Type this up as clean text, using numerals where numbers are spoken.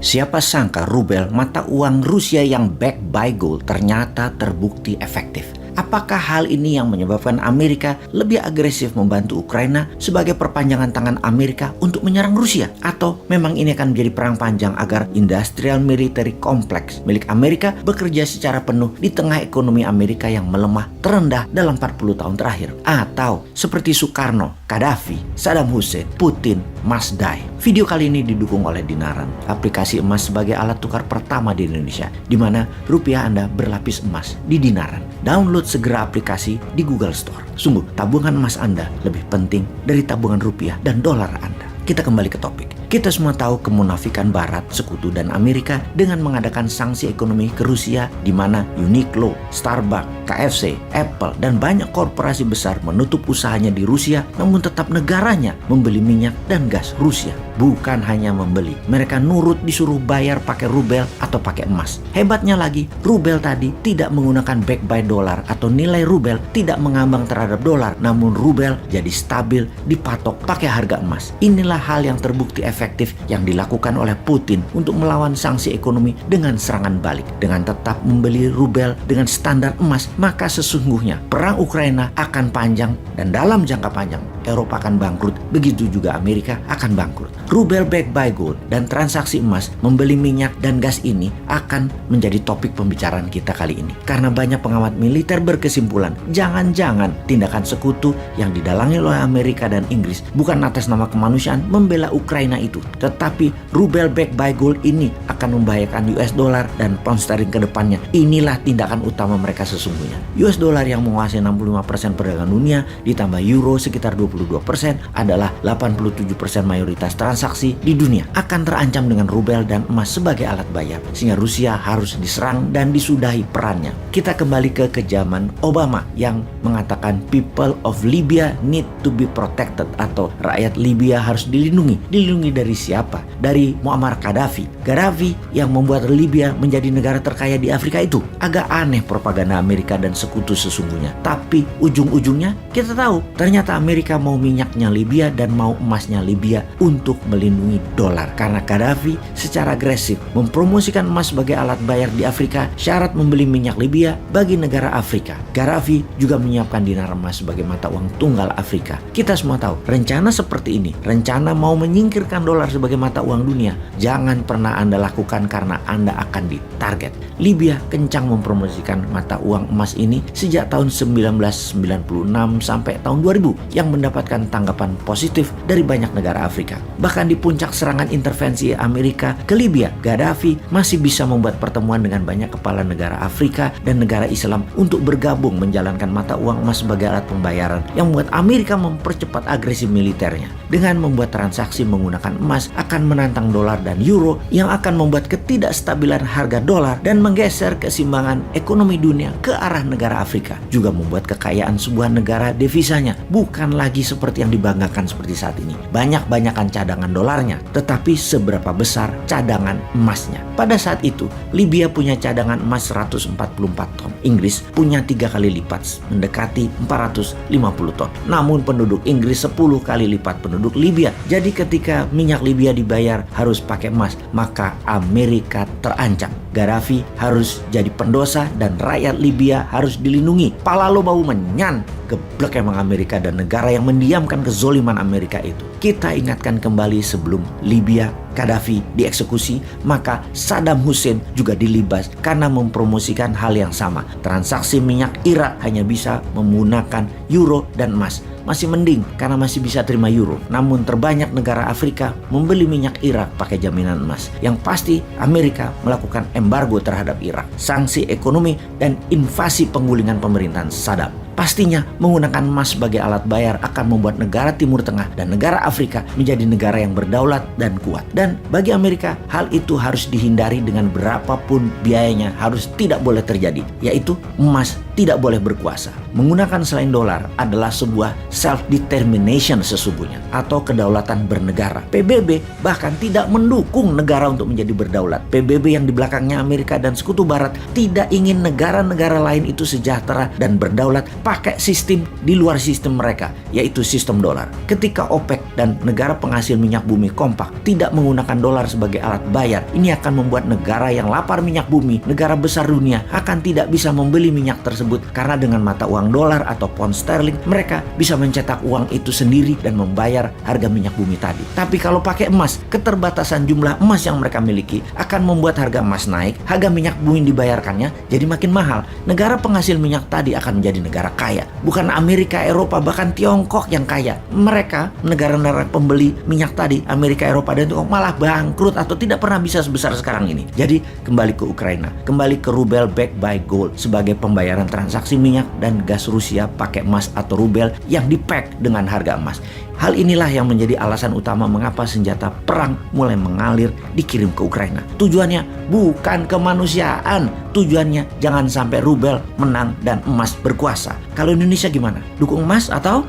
Siapa sangka rubel, mata uang Rusia yang backed by gold, ternyata terbukti efektif. Apakah hal ini yang menyebabkan Amerika lebih agresif membantu Ukraina sebagai perpanjangan tangan Amerika untuk menyerang Rusia? Atau memang ini akan menjadi perang panjang agar industrial military complex milik Amerika bekerja secara penuh di tengah ekonomi Amerika yang melemah terendah dalam 40 tahun terakhir? Atau seperti Soekarno, Gaddafi, Saddam Hussein, Putin, must die. Video kali ini didukung oleh Dinaran, aplikasi emas sebagai alat tukar pertama di Indonesia, di mana rupiah Anda berlapis emas di Dinaran. Download segera aplikasi di Google Store. Sungguh, tabungan emas Anda lebih penting dari tabungan rupiah dan dolar Anda. Kita kembali ke topik. Kita semua tahu kemunafikan Barat, Sekutu, dan Amerika dengan mengadakan sanksi ekonomi ke Rusia, di mana Uniqlo, Starbucks, KFC, Apple, dan banyak korporasi besar menutup usahanya di Rusia, namun tetap negaranya membeli minyak dan gas Rusia. Bukan hanya membeli, mereka nurut disuruh bayar pakai rubel atau pakai emas. Hebatnya lagi, rubel tadi tidak menggunakan back by dolar atau nilai rubel tidak mengambang terhadap dolar, namun rubel jadi stabil dipatok pakai harga emas. Inilah hal yang terbukti efektif yang dilakukan oleh Putin untuk melawan sanksi ekonomi dengan serangan balik. Dengan tetap membeli rubel dengan standar emas, maka sesungguhnya perang Ukraina akan panjang dan dalam jangka panjang Eropa akan bangkrut, begitu juga Amerika akan bangkrut. Rubel backed by gold dan transaksi emas membeli minyak dan gas ini akan menjadi topik pembicaraan kita kali ini. Karena banyak pengamat militer berkesimpulan, jangan-jangan tindakan sekutu yang didalangi oleh Amerika dan Inggris bukan atas nama kemanusiaan membela Ukraina itu, tetapi rubel backed by gold ini akan membahayakan US dollar dan pound sterling ke depannya. Inilah tindakan utama mereka sesungguhnya. US dollar yang menguasai 65% perdagangan dunia ditambah euro sekitar 22% adalah 87% mayoritas transaksi di dunia akan terancam dengan rubel dan emas sebagai alat bayar, sehingga Rusia harus diserang dan disudahi perannya. Kita kembali ke zaman Obama yang mengatakan people of Libya need to be protected, atau rakyat Libya harus dilindungi. Dilindungi dari siapa? Dari Muammar Gaddafi. Gaddafi yang membuat Libya menjadi negara terkaya di Afrika itu. Agak aneh propaganda Amerika dan sekutu sesungguhnya. Tapi ujung-ujungnya kita tahu ternyata Amerika mau minyaknya Libya dan mau emasnya Libya untuk melindungi dolar. Karena Gaddafi secara agresif mempromosikan emas sebagai alat bayar di Afrika, syarat membeli minyak Libya bagi negara Afrika. Gaddafi juga menyiapkan dinar emas sebagai mata uang tunggal Afrika. Kita semua tahu rencana seperti ini, rencana mau menyingkirkan dolar sebagai mata uang dunia, jangan pernah Anda lakukan karena Anda akan ditarget. Libya kencang mempromosikan mata uang emas ini sejak tahun 1996 sampai tahun 2000 yang mendapatkan tanggapan positif dari banyak negara Afrika. Bahkan di puncak serangan intervensi Amerika ke Libya, Gaddafi masih bisa membuat pertemuan dengan banyak kepala negara Afrika dan negara Islam untuk bergabung menjalankan mata uang emas sebagai alat pembayaran yang membuat Amerika mempercepat agresi militernya. Dengan membuat transaksi menggunakan emas akan menantang dolar dan euro yang akan membuat ketidakstabilan harga dolar dan menggeser keseimbangan ekonomi dunia ke arah negara Afrika. Juga membuat kekayaan sebuah negara devisanya bukan lagi seperti yang dibanggakan seperti saat ini. Banyak-banyakan cadangan dolarnya, tetapi seberapa besar cadangan emasnya. Pada saat itu, Libya punya cadangan emas 144 ton. Inggris punya 3 kali lipat, mendekati 450 ton. Namun penduduk Inggris 10 kali lipat penduduk Libya. Jadi ketika minyak Libya dibayar harus pakai emas, maka Amerika terancam. Gaddafi harus jadi pendosa dan rakyat Libya harus dilindungi. Pala lo bau menyan. Geblek emang Amerika dan negara yang mendiamkan kezoliman Amerika itu. Kita ingatkan kembali sebelum Libya Gaddafi dieksekusi, maka Saddam Hussein juga dilibas karena mempromosikan hal yang sama. Transaksi minyak Irak hanya bisa menggunakan euro dan emas. Masih mending karena masih bisa terima euro. Namun terbanyak negara Afrika membeli minyak Irak pakai jaminan emas. Yang pasti Amerika melakukan embargo terhadap Irak, sanksi ekonomi dan invasi penggulingan pemerintahan Saddam. Pastinya menggunakan emas sebagai alat bayar akan membuat negara Timur Tengah dan negara Afrika menjadi negara yang berdaulat dan kuat. Dan bagi Amerika, hal itu harus dihindari dengan berapapun biayanya, harus tidak boleh terjadi, yaitu emas tidak boleh berkuasa. Menggunakan selain dolar adalah sebuah self-determination sesungguhnya, atau kedaulatan bernegara. PBB bahkan tidak mendukung negara untuk menjadi berdaulat. PBB yang di belakangnya Amerika dan Sekutu Barat tidak ingin negara-negara lain itu sejahtera dan berdaulat pakai sistem di luar sistem mereka, yaitu sistem dolar. Ketika OPEC dan negara penghasil minyak bumi kompak tidak menggunakan dolar sebagai alat bayar, ini akan membuat negara yang lapar minyak bumi, negara besar dunia, akan tidak bisa membeli minyak tersebut karena dengan mata uang dolar atau pound sterling mereka bisa mencetak uang itu sendiri dan membayar harga minyak bumi tadi. Tapi kalau pakai emas, keterbatasan jumlah emas yang mereka miliki akan membuat harga emas naik, harga minyak bumi dibayarkannya jadi makin mahal. Negara penghasil minyak tadi akan menjadi negara kaya, bukan Amerika, Eropa, bahkan Tiongkok yang kaya. Mereka, negara-negara pembeli minyak tadi, Amerika, Eropa, dan Tiongkok malah bangkrut atau tidak pernah bisa sebesar sekarang ini. Jadi kembali ke Ukraina, kembali ke rubel backed by gold sebagai pembayaran transaksi minyak dan gas Rusia pakai emas atau rubel yang dipack dengan harga emas. Hal inilah yang menjadi alasan utama mengapa senjata perang mulai mengalir dikirim ke Ukraina. Tujuannya bukan kemanusiaan, tujuannya jangan sampai rubel menang dan emas berkuasa. Kalau Indonesia gimana? Dukung emas atau